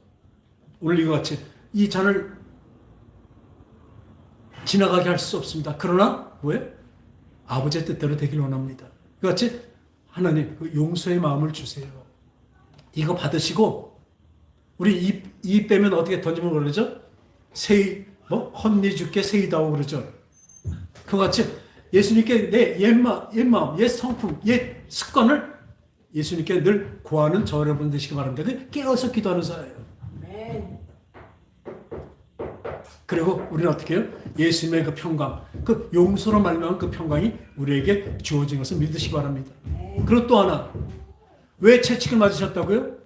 오늘 이거 같이 이 잔을 지나가게 할 수 없습니다. 그러나 뭐예요? 아버지의 뜻대로 되길 원합니다. 그같이 하나님 그 용서의 마음을 주세요. 이거 받으시고 우리 이 빼면 어떻게 던지면 그러죠? 헛니 주께 세이다고 그러죠. 그같이 예수님께 내 옛마음, 옛 성품, 옛 습관을 예수님께 늘 구하는 저 여러분 되시기 바랍니다. 깨어서 기도하는 사예요. 그리고 우리는 어떻게 해요? 예수님의 그 평강, 그 용서로 말미암은 그 평강이 우리에게 주어진 것을 믿으시기 바랍니다. 그리고 또 하나, 왜 채찍을 맞으셨다고요?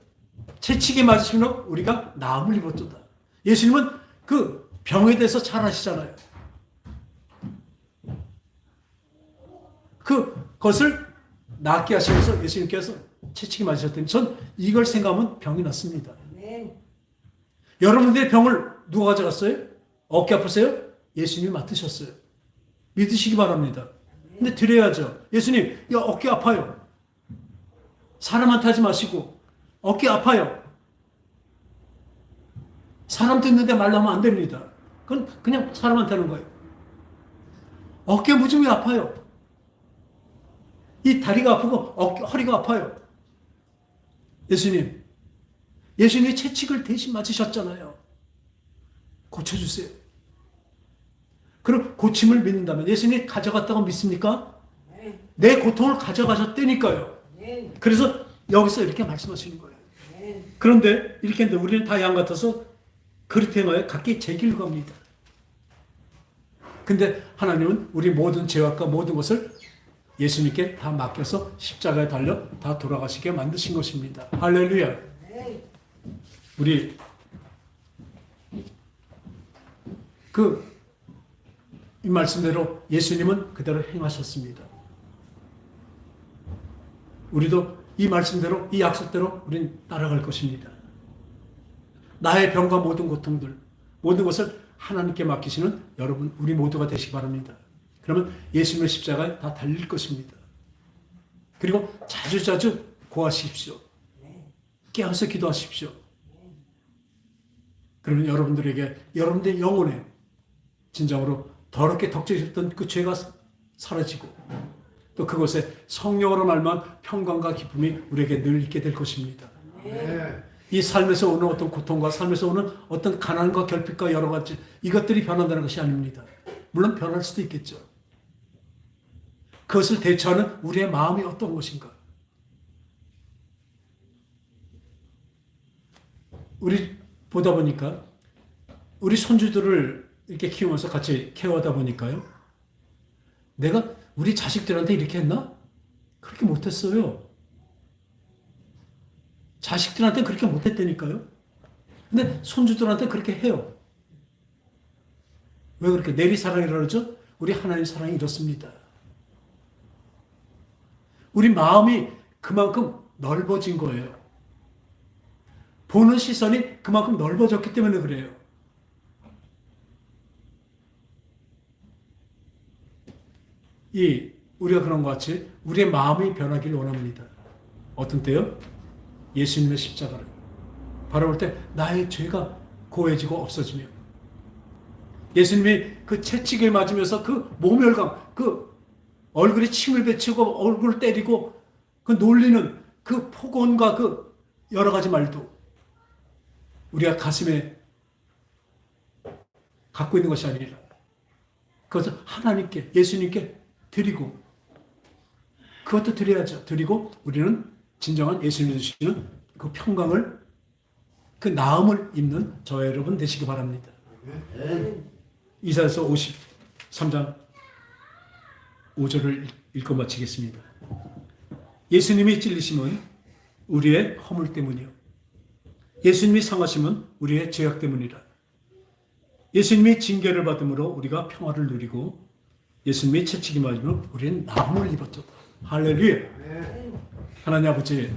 채찍에 맞으시면 우리가 나음을 입었도다. 예수님은 그 병에 대해서 잘 아시잖아요. 그것을 낫게 하시면서 예수님께서 채찍이 맞으셨더니 전 이걸 생각하면 병이 났습니다. 여러분들의 병을 누가 가져갔어요? 어깨 아프세요? 예수님이 맡으셨어요. 믿으시기 바랍니다. 근데 드려야죠. 예수님, 야, 어깨 아파요. 사람한테 하지 마시고 어깨 아파요. 사람 듣는데 말로 하면 안 됩니다. 그건 그냥 사람한테 하는 거예요. 어깨 무좀이 아파요. 이 다리가 아프고 허리가 아파요. 예수님이 채찍을 대신 맞으셨잖아요. 고쳐주세요. 그럼 고침을 믿는다면 예수님이 가져갔다고 믿습니까? 내 고통을 가져가셨다니까요. 그래서 여기서 이렇게 말씀하시는 거예요. 그런데 이렇게 했는데 우리는 다 양 같아서 그릇에 넣어 각기 제 길로 갑니다. 근데 하나님은 우리 모든 죄악과 모든 것을 예수님께 다 맡겨서 십자가에 달려 다 돌아가시게 만드신 것입니다. 할렐루야. 우리 이 말씀대로 예수님은 그대로 행하셨습니다. 우리도 이 말씀대로, 이 약속대로 우린 따라갈 것입니다. 나의 병과 모든 고통들, 모든 것을 하나님께 맡기시는 여러분, 우리 모두가 되시기 바랍니다. 그러면 예수님의 십자가에 다 달릴 것입니다. 그리고 자주자주 고하십시오. 깨어서 기도하십시오. 그러면 여러분들의 영혼에 진정으로 더럽게 덕져있었던 그 죄가 사라지고 또 그곳에 성령으로 말미암은 평강과 기쁨이 우리에게 늘 있게 될 것입니다. 이 삶에서 오는 어떤 고통과 삶에서 오는 어떤 가난과 결핍과 여러 가지 이것들이 변한다는 것이 아닙니다. 물론 변할 수도 있겠죠. 그것을 대처하는 우리의 마음이 어떤 것인가? 우리 보다 보니까 우리 손주들을 이렇게 키우면서 같이 케어하다 보니까요. 내가 우리 자식들한테 이렇게 했나? 그렇게 못했어요. 자식들한테 그렇게 못했다니까요. 근데 손주들한테 그렇게 해요. 왜 그렇게 내리사랑이라고 그러죠? 우리 하나님 사랑이 이렇습니다. 우리 마음이 그만큼 넓어진 거예요. 보는 시선이 그만큼 넓어졌기 때문에 그래요. 우리가 그런 것 같이 우리의 마음이 변하기를 원합니다. 어떤 때요? 예수님의 십자가를 바라볼 때 나의 죄가 고해지고 없어지며, 예수님이 그 채찍을 맞으면서 그 모멸감, 그 얼굴에 침을 뱉히고 얼굴을 때리고 그 놀리는 그 폭언과 그 여러 가지 말도 우리가 가슴에 갖고 있는 것이 아니라 그것을 하나님께, 예수님께 드리고, 그것도 드려야죠. 드리고 우리는 진정한 예수님이 주시는 그 평강을, 그 나음을 입는 저와 여러분 되시기 바랍니다. 이사야서 53장 5절을 읽고 마치겠습니다. 예수님이 찔리심은 우리의 허물 때문이요, 예수님이 상하심은 우리의 죄악 때문이라. 예수님이 징계를 받음으로 우리가 평화를 누리고, 예수님이 채찍이 맞으면 우리는 나음을 입었도다. 할렐루야. 하나님 아버지,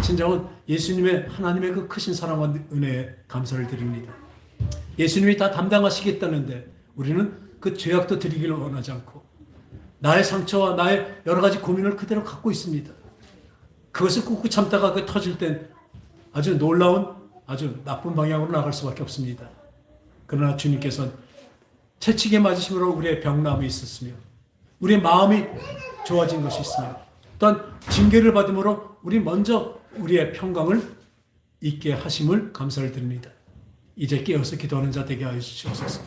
진정은 예수님의, 하나님의 그 크신 사랑과 은혜에 감사를 드립니다. 예수님이 다 담당하시겠다는데 우리는 그 죄악도 드리기를 원하지 않고 나의 상처와 나의 여러 가지 고민을 그대로 갖고 있습니다. 그것을 꾹꾹 참다가 그 터질 땐 아주 놀라운, 아주 나쁜 방향으로 나갈 수밖에 없습니다. 그러나 주님께서는 채찍에 맞으심으로 우리의 병남이 있었으며 우리의 마음이 좋아진 것이 있으며, 또한 징계를 받음으로 우리 먼저 우리의 평강을 있게 하심을 감사를 드립니다. 이제 깨어서 기도하는 자 되게 하여 주시옵소서.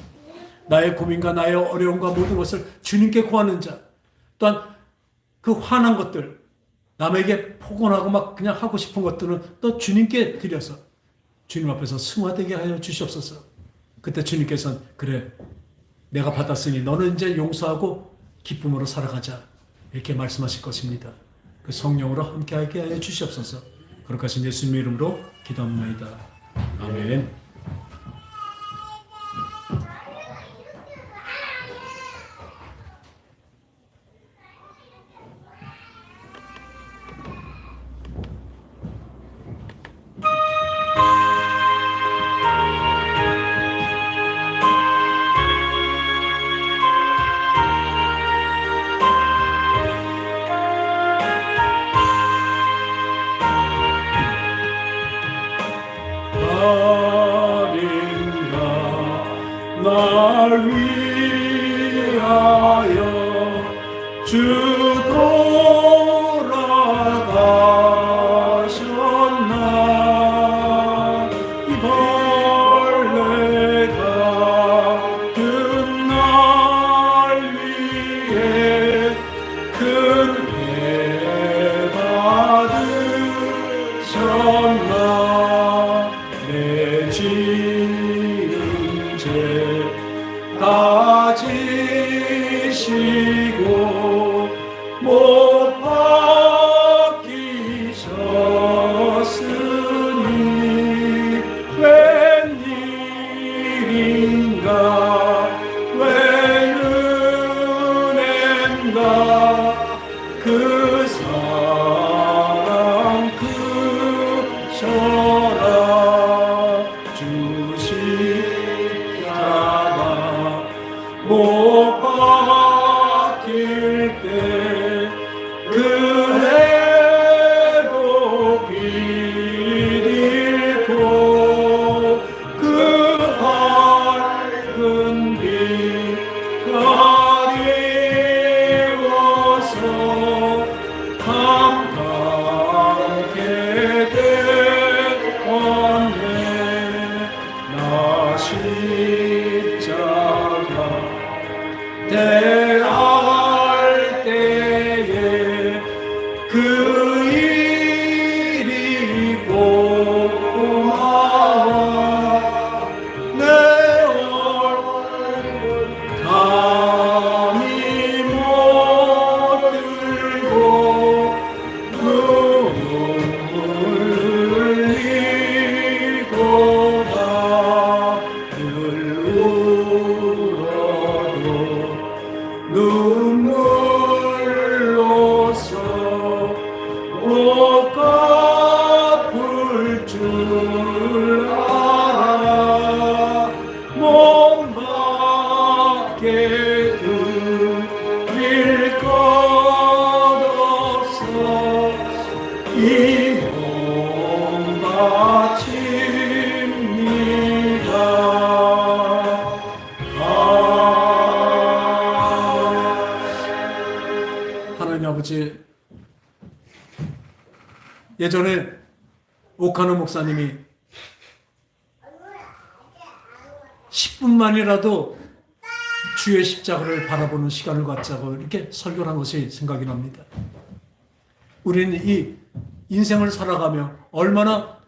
나의 고민과 나의 어려움과 모든 것을 주님께 구하는 자, 또한 그 화난 것들, 남에게 폭언하고 막 그냥 하고 싶은 것들은 또 주님께 드려서 주님 앞에서 승화되게 하여 주시옵소서. 그때 주님께서는 그래, 내가 받았으니 너는 이제 용서하고 기쁨으로 살아가자, 이렇게 말씀하실 것입니다. 그 성령으로 함께하게 하여 주시옵소서. 그렇게 하신 예수님의 이름으로 기도합니다. 아멘. 날 위하여 주 돌아가셨나. 이 벌레가 그 날 위해 큰 배 받으셨나. 내 지은 죄 다 지시고 못 박히셨으니 웬일인가 웬 은혜인가 그 사랑 크셔라. 주시다가 못 박힐 때 그 해도 빛잃고 그 밝은 빛 가리워서 감당하게 된 줄 알아 몸 밖에 드릴 것 없어 이 몸 바칩니다. 하나님 아버지, 예전에 오카노 목사님이 10분만이라도 주의 십자가를 바라보는 시간을 갖자고 이렇게 설교를 한 것이 생각이 납니다. 우리는 이 인생을 살아가며 얼마나